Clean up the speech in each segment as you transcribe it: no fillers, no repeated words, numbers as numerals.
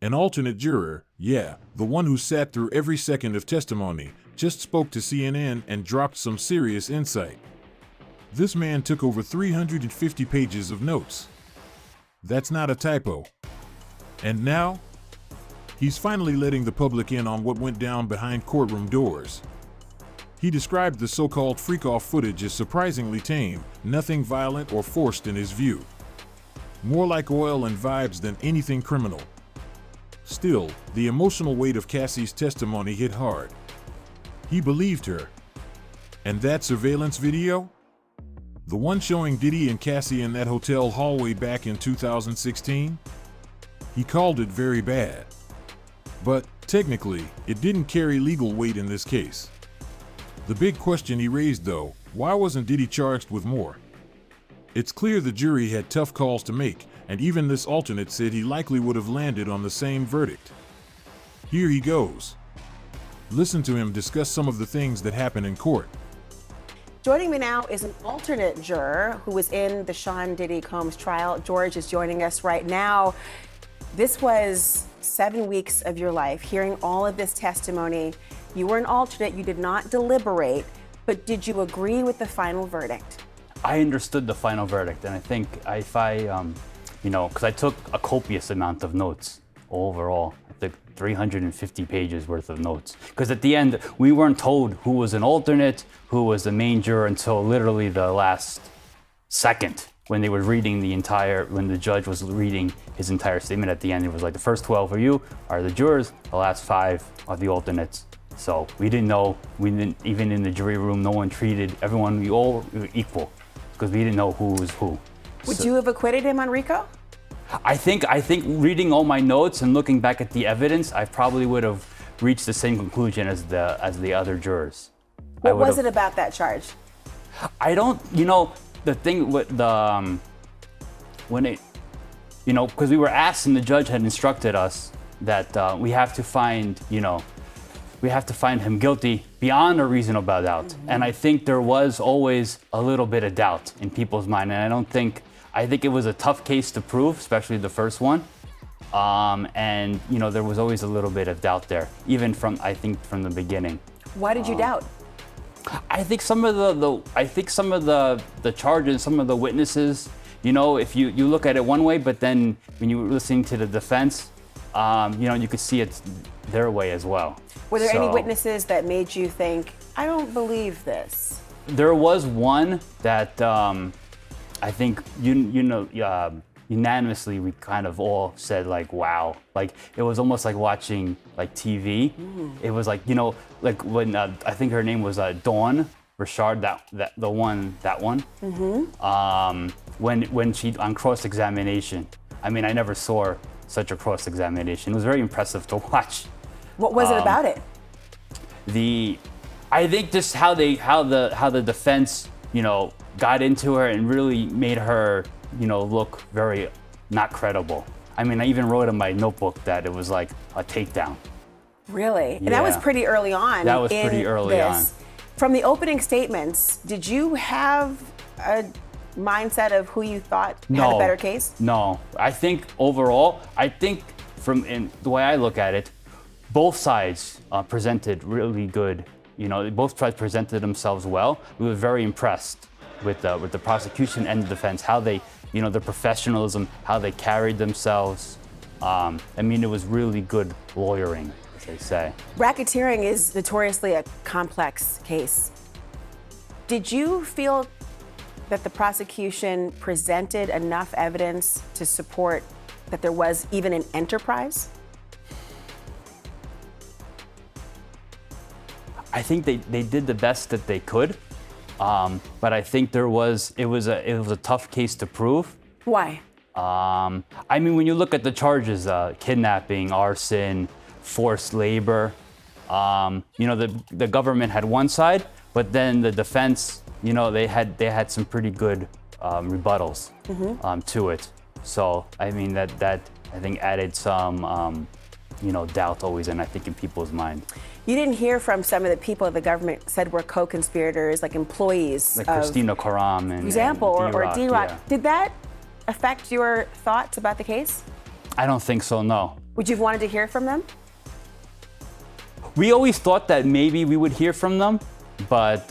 An alternate juror, yeah, the one who sat through every second of testimony, just spoke to CNN and dropped some serious insight. This man took over 350 pages of notes. That's not a typo. And now, he's finally letting the public in on what went down behind courtroom doors. He described the so-called freak-off footage as surprisingly tame, nothing violent or forced in his view. More like oil and vibes than anything criminal. Still, the emotional weight of Cassie's testimony hit hard. He believed her. And that surveillance video? The one showing Diddy and Cassie in that hotel hallway back in 2016? He called it very bad. But, technically, it didn't carry legal weight in this case. The big question he raised though, why wasn't Diddy charged with more? It's clear the jury had tough calls to make, and even this alternate said he likely would have landed on the same verdict. Here he goes. Listen to him discuss some of the things that happened in court. Joining me now is an alternate juror who was in the Sean Diddy Combs trial. George is joining us right now. This was 7 weeks of your life, hearing all of this testimony. You were an alternate, you did not deliberate, but did you agree with the final verdict? I understood the final verdict, and I think if I, because I took a copious amount of notes overall. I took 350 pages worth of notes. Because at the end, we weren't told who was an alternate, who was the main juror until literally the last second when they were reading when the judge was reading his entire statement at the end. It was like the first 12 of you are the jurors, the last 5 are the alternates. So we didn't know, even in the jury room, no one treated everyone, we all were equal because we didn't know who was who. Would you have acquitted him on RICO? I think reading all my notes and looking back at the evidence, I probably would have reached the same conclusion as the other jurors. What was it about that charge? I don't, the thing with because we were asked and the judge had instructed us that we have to find him guilty beyond a reasonable doubt. Mm-hmm. And I think there was always a little bit of doubt in people's mind. And I think it was a tough case to prove, especially the first one. And there was always a little bit of doubt there, even from the beginning. Why did you doubt? I think some of the charges, some of the witnesses, if you look at it one way, but then when you were listening to the defense, you could see it their way as well. Were there any witnesses that made you think, I don't believe this? There was one that I think unanimously we kind of all said like, wow, like it was almost like watching like TV. It was like like when I think her name was Dawn Richard, the one. Mm-hmm. When she on cross-examination, I mean, I never saw such a cross-examination. It was very impressive to watch. What was it about it? I think just how the defense, got into her and really made her, look very not credible. I mean, I even wrote in my notebook that it was like a takedown. Really? Yeah. And that was pretty early on. That was pretty early on. From the opening statements, did you have a mindset of who you thought had a better case? No. I think overall, from the way I look at it, both sides presented really good. Both sides presented themselves well. We were very impressed with the prosecution and the defense, how they, the professionalism, how they carried themselves. It was really good lawyering, as they say. Racketeering is notoriously a complex case. Did you feel that the prosecution presented enough evidence to support that there was even an enterprise? I think they did the best that they could, but I think it was a tough case to prove. Why? When you look at the charges, kidnapping, arson, forced labor, the government had one side, but then the defense, they had some pretty good rebuttals to it. So that I think added some doubt always, and I think in people's mind. You didn't hear from some of the people the government said were co-conspirators, like employees. Like Christina Karam and or D-Rock. Yeah. Did that affect your thoughts about the case? I don't think so, no. Would you have wanted to hear from them? We always thought that maybe we would hear from them, but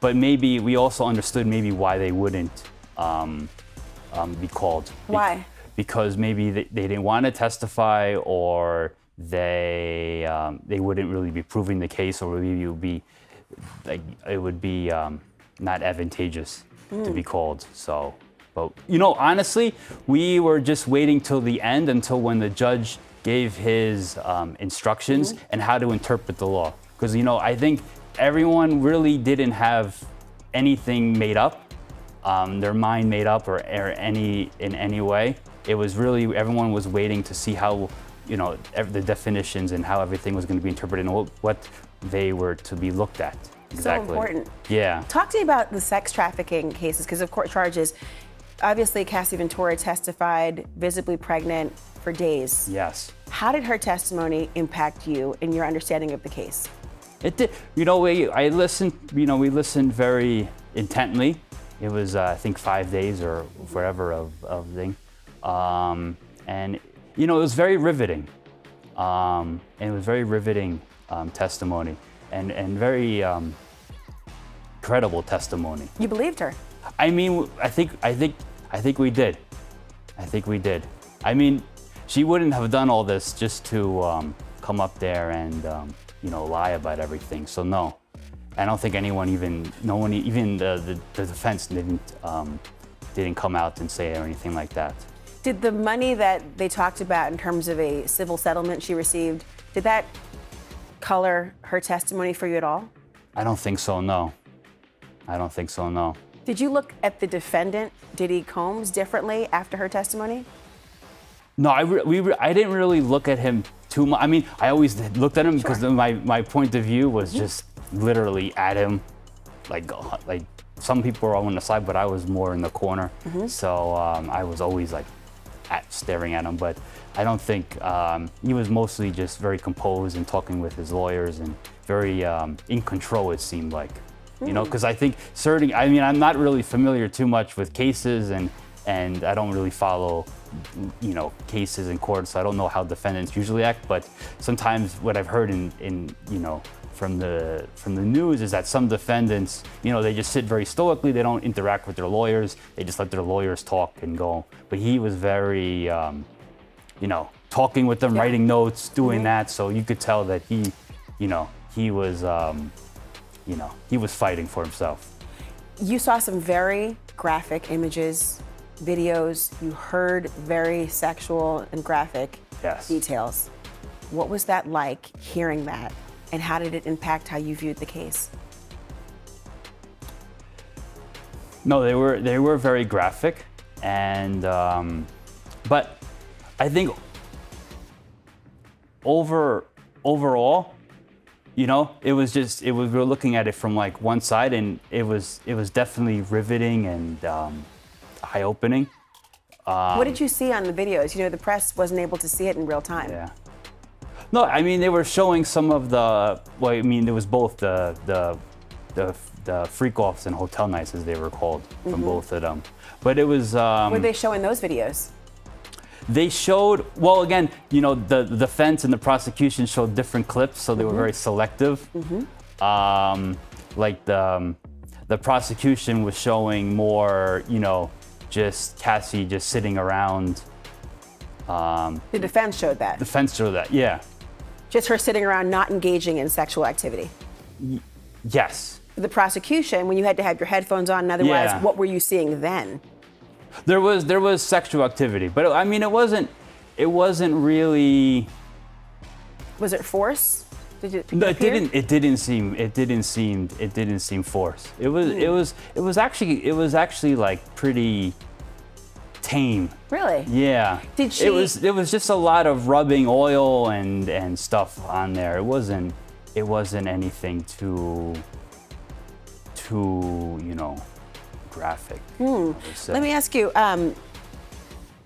maybe we also understood maybe why they wouldn't be called. Why? Because maybe they didn't want to testify, or they wouldn't really be proving the case, or maybe it would be not advantageous to be called. So, but honestly, we were just waiting till the end, until when the judge gave his instructions and how to interpret the law. Because I think everyone really didn't have anything made up, their mind made up, or in any way. It was really, everyone was waiting to see how, the definitions and how everything was going to be interpreted and what they were to be looked at. Exactly. So important. Yeah. Talk to me about the sex trafficking cases, because of court charges. Obviously, Cassie Ventura testified visibly pregnant for days. Yes. How did her testimony impact you in your understanding of the case? It did. I listened. We listened very intently. It was, I think, 5 days or whatever of thing, and it was very riveting. And it was very riveting testimony, and very credible testimony. You believed her? I mean, I think we did. I think we did. I mean, she wouldn't have done all this just to come up there and lie about everything. So no, I don't think even the defense didn't come out and say or anything like that. Did the money that they talked about in terms of a civil settlement she received, did that color her testimony for you at all? I don't think so, no. I don't think so, no. Did you look at the defendant, Diddy Combs, differently after her testimony? No, I didn't really look at him too much. I mean, I always looked at him because my point of view was just literally at him. Like some people were on the side, but I was more in the corner. So I was always staring at him. But I don't think, he was mostly just very composed and talking with his lawyers and very in control, it seemed like. Because I think I'm not really familiar too much with cases, and I don't really follow, cases in court, so I don't know how defendants usually act. But sometimes what I've heard from the news is that some defendants, they just sit very stoically. They don't interact with their lawyers. They just let their lawyers talk and go. But he was very, talking with them, writing notes, doing that. So you could tell that he was. He was fighting for himself. You saw some very graphic images, videos. You heard very sexual and graphic details. What was that like, hearing that? And how did it impact how you viewed the case? No, they were very graphic, and but I think overall, it was we were looking at it from one side, and it was definitely riveting and eye-opening. What did you see on the videos? The press wasn't able to see it in real time. Yeah. No, I mean, they were showing some of the. Well, I mean, there was both the freak-offs and hotel nights, as they were called, from both of them. But it was. What did they show in those videos? They showed, well, again, the defense and the prosecution showed different clips, so they were very selective. The prosecution was showing more, just Cassie just sitting around. The defense showed that? Defense showed that, yeah. Just her sitting around not engaging in sexual activity? Yes. The prosecution, when you had to have your headphones on and otherwise, what were you seeing then? There was sexual activity, but I mean, it wasn't really. Was it force? No, it didn't seem forced. It was actually pretty tame. Really? Yeah. Did she? It was just a lot of rubbing oil and stuff on there. It wasn't anything too graphic. Let me ask you,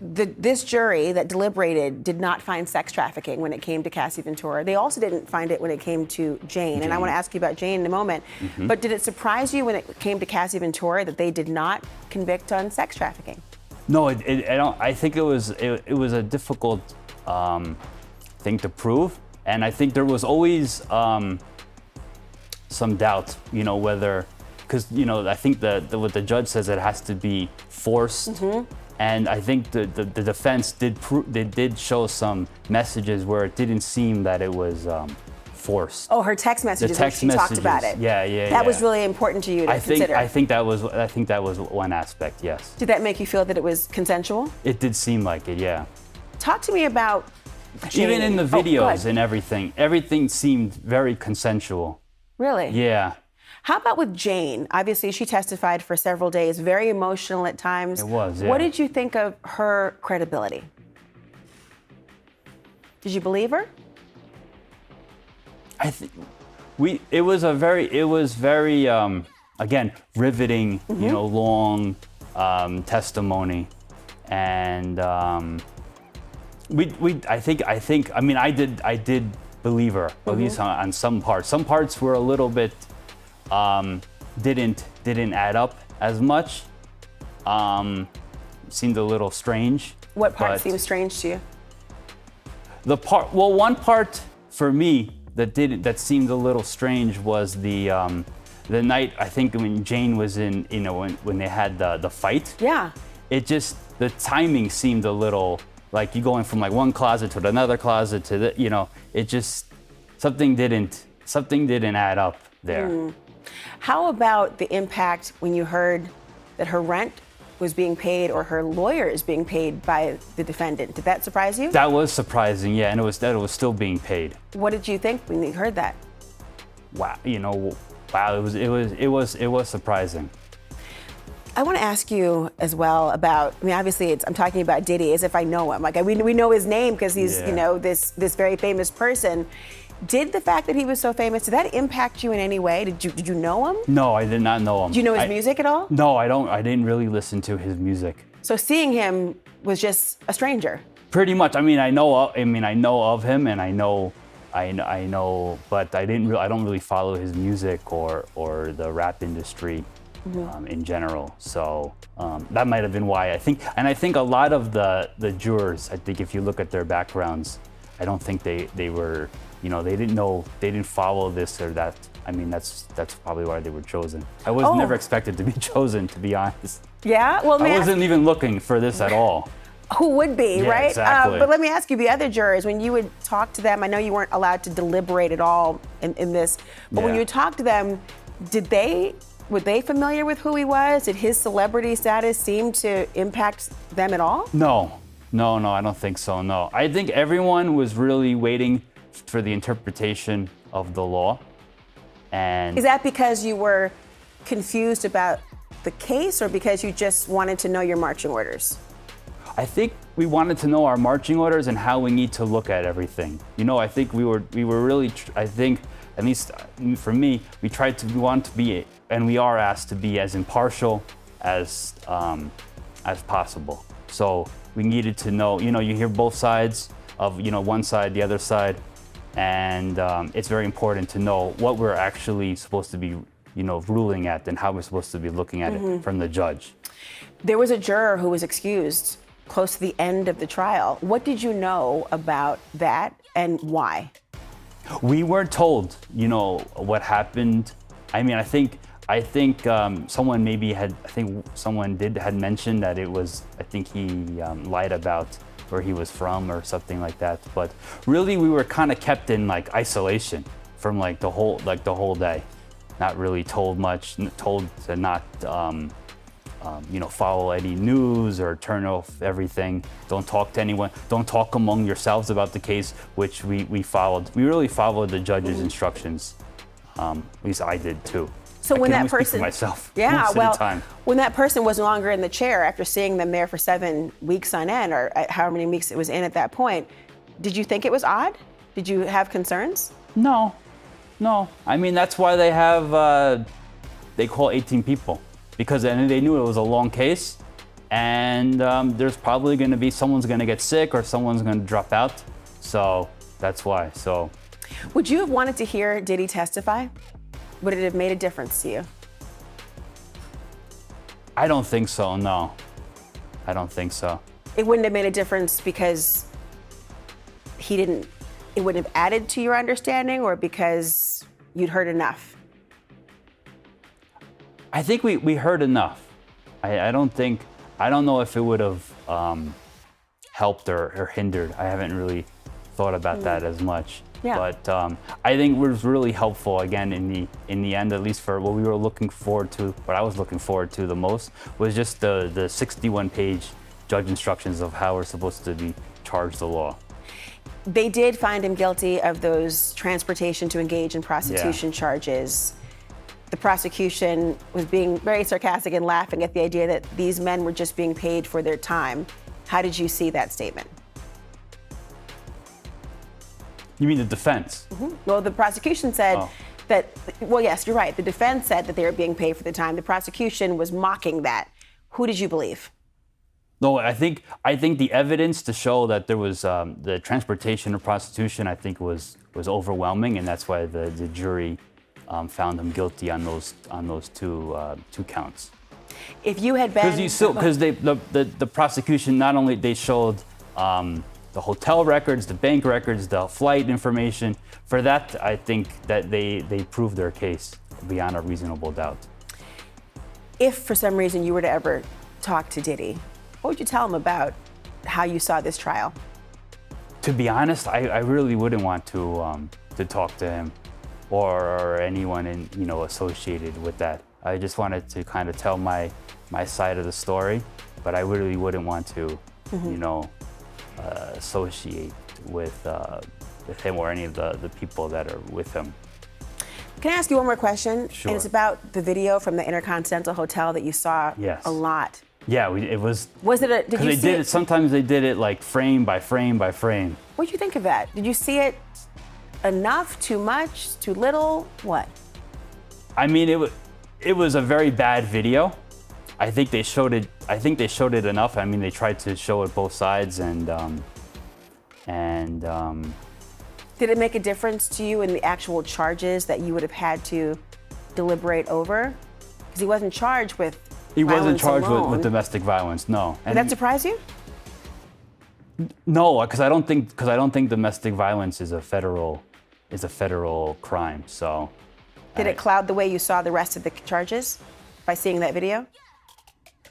this jury that deliberated did not find sex trafficking when it came to Cassie Ventura. They also didn't find it when it came to Jane. And I want to ask you about Jane in a moment. But did it surprise you when it came to Cassie Ventura that they did not convict on sex trafficking? No, I don't. I think it was a difficult thing to prove. And I think there was always some doubt, whether, because, I think what the judge says, it has to be forced. And I think the defense did show some messages where it didn't seem that it was forced. Oh, her text messages when she talked about it. Yeah. That was really important to you to consider. I think that was one aspect, yes. Did that make you feel that it was consensual? It did seem like it, yeah. Talk to me about Jane. Even in the videos and everything seemed very consensual. Really? Yeah. How about with Jane? Obviously, she testified for several days, very emotional at times. It was, yeah. What did you think of her credibility? Did you believe her? I think it was very again, riveting, long testimony, and I did believe her, at least on some parts. Some parts were a little bit didn't add up as much. Seemed a little strange. What part seemed strange to you? One part for me that seemed a little strange was the night, I think, when Jane was in, when they had the fight. Yeah. The timing seemed a little like you going from like one closet to another closet to something didn't add up there. How about the impact when you heard that her rent was being paid or her lawyer is being paid by the defendant? Did that surprise you? That was surprising, yeah, and it was still being paid. What did you think when you heard that? Wow, it was surprising. I want to ask you as well about, obviously I'm talking about Diddy as if I know him. Like we know his name because he's, this very famous person. Did the fact that he was so famous, did that impact you in any way? Did you know him? No, I did not know him. Do you know his music at all? No, I don't. I didn't really listen to his music. So seeing him was just a stranger. Pretty much. I know of him, and I know, but I don't really follow his music or the rap industry in general. So that might have been why I think a lot of the jurors, I think if you look at their backgrounds, I don't think they were. They didn't follow this or that. That's probably why they were chosen. I was never expected to be chosen, to be honest. Yeah? Well, I wasn't even looking for this at all. Who would be, right? Exactly. But let me ask you, the other jurors, when you would talk to them, I know you weren't allowed to deliberate at all in this, but when you talked to them, were they familiar with who he was? Did his celebrity status seem to impact them at all? No, I don't think so, no. I think everyone was really waiting for the interpretation of the law. And is that because you were confused about the case or because you just wanted to know your marching orders? I think we wanted to know our marching orders and how we need to look at everything. I think we were really, I think, at least for me, we want to be, and we are asked to be as impartial as possible. So we needed to know, you hear both sides of, one side, the other side, and it's very important to know what we're actually supposed to be, ruling at and how we're supposed to be looking at it from the judge. There was a juror who was excused close to the end of the trial. What did you know about that and why? We weren't told, what happened. I think someone had mentioned that it was, I think he lied about where he was from or something like that. But really we were kind of kept in like isolation from the whole day. Not really told much, told to not, follow any news or turn off everything. Don't talk to anyone. Don't talk among yourselves about the case, which we followed. We really followed the judge's instructions. At least I did too. So when that person, speak for myself, yeah, most of the time. When that person was no longer in the chair after seeing them there for 7 weeks on end, or however many weeks it was in at that point, did you think it was odd? Did you have concerns? No. That's why they have, they call 18 people, because they knew it was a long case, and there's probably going to be someone's going to get sick or someone's going to drop out, so that's why. So, would you have wanted to hear Diddy testify? Would it have made a difference to you? I don't think so, no. I don't think so. It wouldn't have made a difference because it wouldn't have added to your understanding, or because you'd heard enough? I think we heard enough. I don't know if it would have helped or hindered. I haven't really thought about that as much. Yeah. But I think it was really helpful, again, in the end, at least for what we were looking forward to, what I was looking forward to the most, was just the 61-page judge instructions of how we're supposed to be charged the law. They did find him guilty of those transportation to engage in prostitution charges. The prosecution was being very sarcastic and laughing at the idea that these men were just being paid for their time. How did you see that statement? You mean the defense? Well, the prosecution said that, well, yes, you're right. The defense said that they were being paid for the time. The prosecution was mocking that. Who did you believe? No, I think the evidence to show that there was the transportation of prostitution, I think was overwhelming, and that's why the jury found him guilty on those two counts. If you had been, because the prosecution, not only they showed the hotel records, the bank records, the flight information. For that, I think that they proved their case beyond a reasonable doubt. If for some reason you were to ever talk to Diddy, what would you tell him about how you saw this trial? To be honest, I really wouldn't want to talk to him or anyone associated with that. I just wanted to kind of tell my side of the story, but I really wouldn't want to, associate with him or any of the people that are with him. Can I ask you one more question? Sure. And it's about the video from the Intercontinental Hotel that you saw a lot. Yeah, it was. Was it a? Did you see it? Sometimes they did it like frame by frame by frame. What did you think of that? Did you see it enough? Too much? Too little? What? I mean, it was a very bad video. I think they showed it enough. I mean, they tried to show it both sides, and did it make a difference to you in the actual charges that you would have had to deliberate over? Because he wasn't charged with. He wasn't charged with domestic violence. No. Did that surprise you? No, because I don't think domestic violence is a federal crime. So. Did it cloud the way you saw the rest of the charges by seeing that video?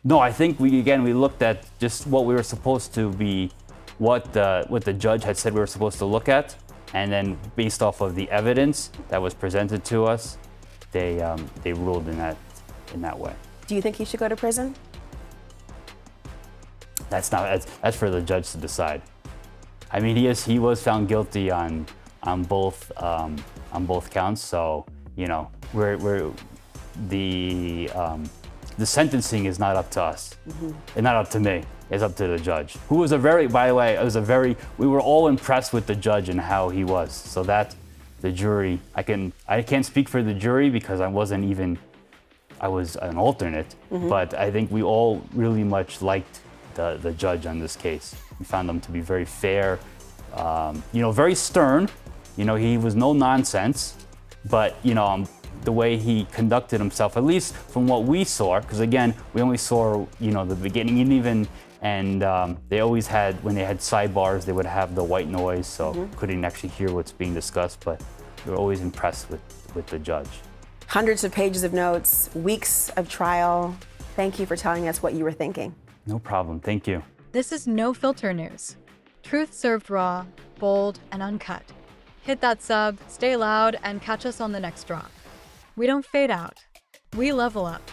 No, I think we looked at just what we were supposed to be, what the judge had said we were supposed to look at, and then based off of the evidence that was presented to us, they ruled in that way. Do you think he should go to prison? That's for the judge to decide. I mean, he was found guilty on both counts, so we're the sentencing is not up to us, and not up to me. It's up to the judge, who was we were all impressed with the judge and how he was. So that the jury, I can't speak for the jury because I was an alternate, but I think we all really much liked the judge on this case. We found him to be very fair, very stern. He was no nonsense, but the way he conducted himself, at least from what we saw, because again, we only saw the beginning, and they always had, when they had sidebars, they would have the white noise, so couldn't actually hear what's being discussed, but we were always impressed with the judge. Hundreds of pages of notes, weeks of trial. Thank you for telling us what you were thinking. No problem, thank you. This is No Filter News. Truth served raw, bold, and uncut. Hit that sub, stay loud, and catch us on the next drop. We don't fade out. We level up.